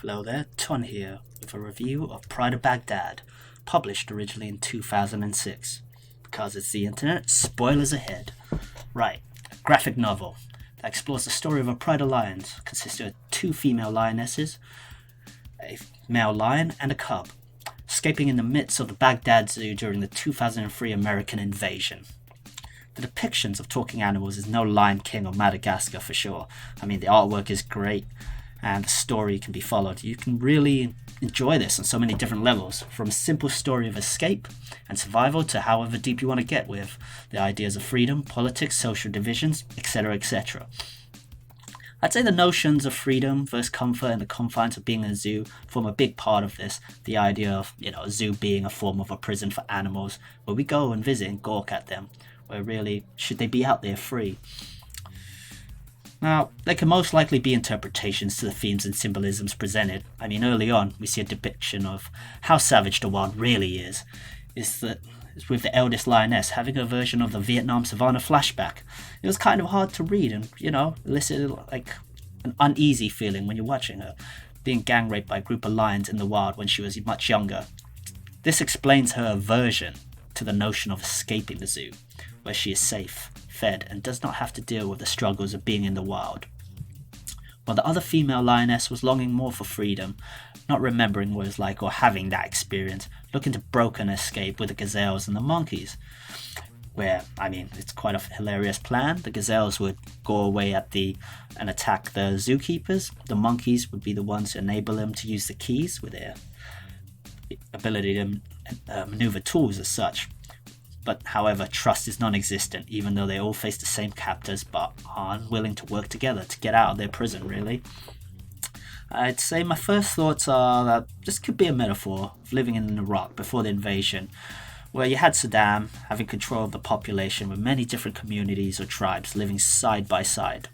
Hello there, Ton here, with a review of Pride of Baghdad, published originally in 2006. Because it's the internet, spoilers ahead. Right, a graphic novel that explores the story of a pride of lions, consisting of two female lionesses, a male lion, and a cub, escaping in the midst of the Baghdad Zoo during the 2003 American invasion. The depictions of talking animals is no Lion King or Madagascar for sure. I mean, the artwork is great, and the story can be followed. You can really enjoy this on so many different levels, from a simple story of escape and survival to however deep you want to get with the ideas of freedom, politics, social divisions, etc., etc. I'd say the notions of freedom versus comfort and the confines of being in a zoo form a big part of this. The idea of, a zoo being a form of a prison for animals, where we go and visit and gawk at them, where really, should they be out there free? Now, there can most likely be interpretations to the themes and symbolisms presented. I mean, early on, we see a depiction of how savage the wild really is. It's with the eldest lioness having a version of the Vietnam Savannah flashback. It was kind of hard to read and, elicited like an uneasy feeling when you're watching her, being gang raped by a group of lions in the wild when she was much younger. This explains her aversion to the notion of escaping the zoo, where she is safe, fed, and does not have to deal with the struggles of being in the wild. While the other female lioness was longing more for freedom, not remembering what it was like or having that experience, looking to broken escape with the gazelles and the monkeys. Where, it's quite a hilarious plan. The gazelles would go away and attack the zookeepers. The monkeys would be the ones to enable them to use the keys with their ability to maneuver tools as such. But however, trust is non-existent, even though they all face the same captors but are unwilling to work together to get out of their prison, really. I'd say my first thoughts are that this could be a metaphor of living in Iraq before the invasion, where you had Saddam having control of the population with many different communities or tribes living side by side.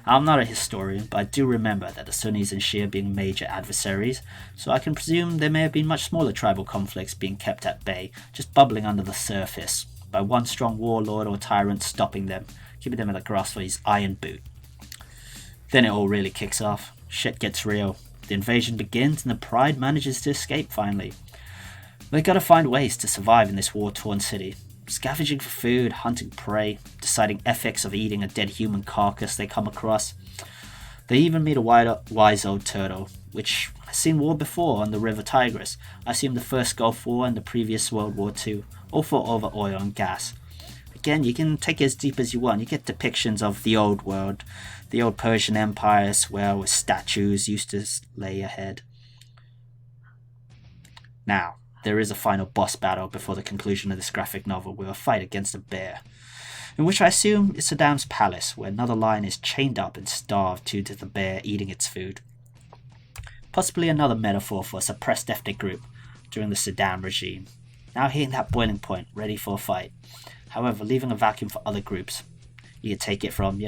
I'm not a historian, but I do remember that the Sunnis and Shia being major adversaries, so I can presume there may have been much smaller tribal conflicts being kept at bay, just bubbling under the surface, by one strong warlord or tyrant stopping them, keeping them at the grasp of his iron boot. Then it all really kicks off. Shit gets real. The invasion begins and the Pride manages to escape finally. They gotta find ways to survive in this war-torn city. Scavenging for food, hunting prey, deciding ethics of eating a dead human carcass they come across. They even meet a wise old turtle, which has seen war before on the River Tigris. I assume the first Gulf War and the previous World War II, all fought over oil and gas. Again, you can take it as deep as you want. You get depictions of the old world, the old Persian Empire as well, with statues used to lay ahead. Now, there is a final boss battle before the conclusion of this graphic novel with a fight against a bear, in which I assume is Saddam's palace, where another lion is chained up and starved due to the bear eating its food. Possibly another metaphor for a suppressed ethnic group during the Saddam regime, now hitting that boiling point, ready for a fight. However, leaving a vacuum for other groups. You could take it from,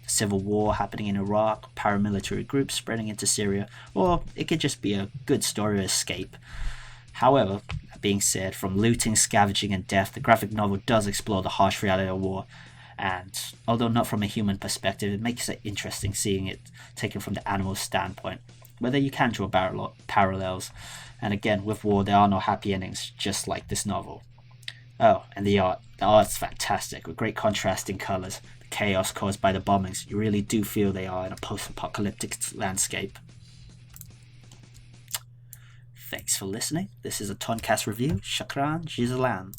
civil war happening in Iraq, paramilitary groups spreading into Syria, or it could just be a good story of escape. However, that being said, from looting, scavenging, and death, the graphic novel does explore the harsh reality of war, and although not from a human perspective, it makes it interesting seeing it taken from the animal's standpoint, whether you can draw parallels. And again, with war, there are no happy endings, just like this novel. Oh, and the art. The art's fantastic, with great contrasting colours. The chaos caused by the bombings, you really do feel they are in a post-apocalyptic landscape. Thanks for listening. This is a TonCast review. Shukran, Jizalan.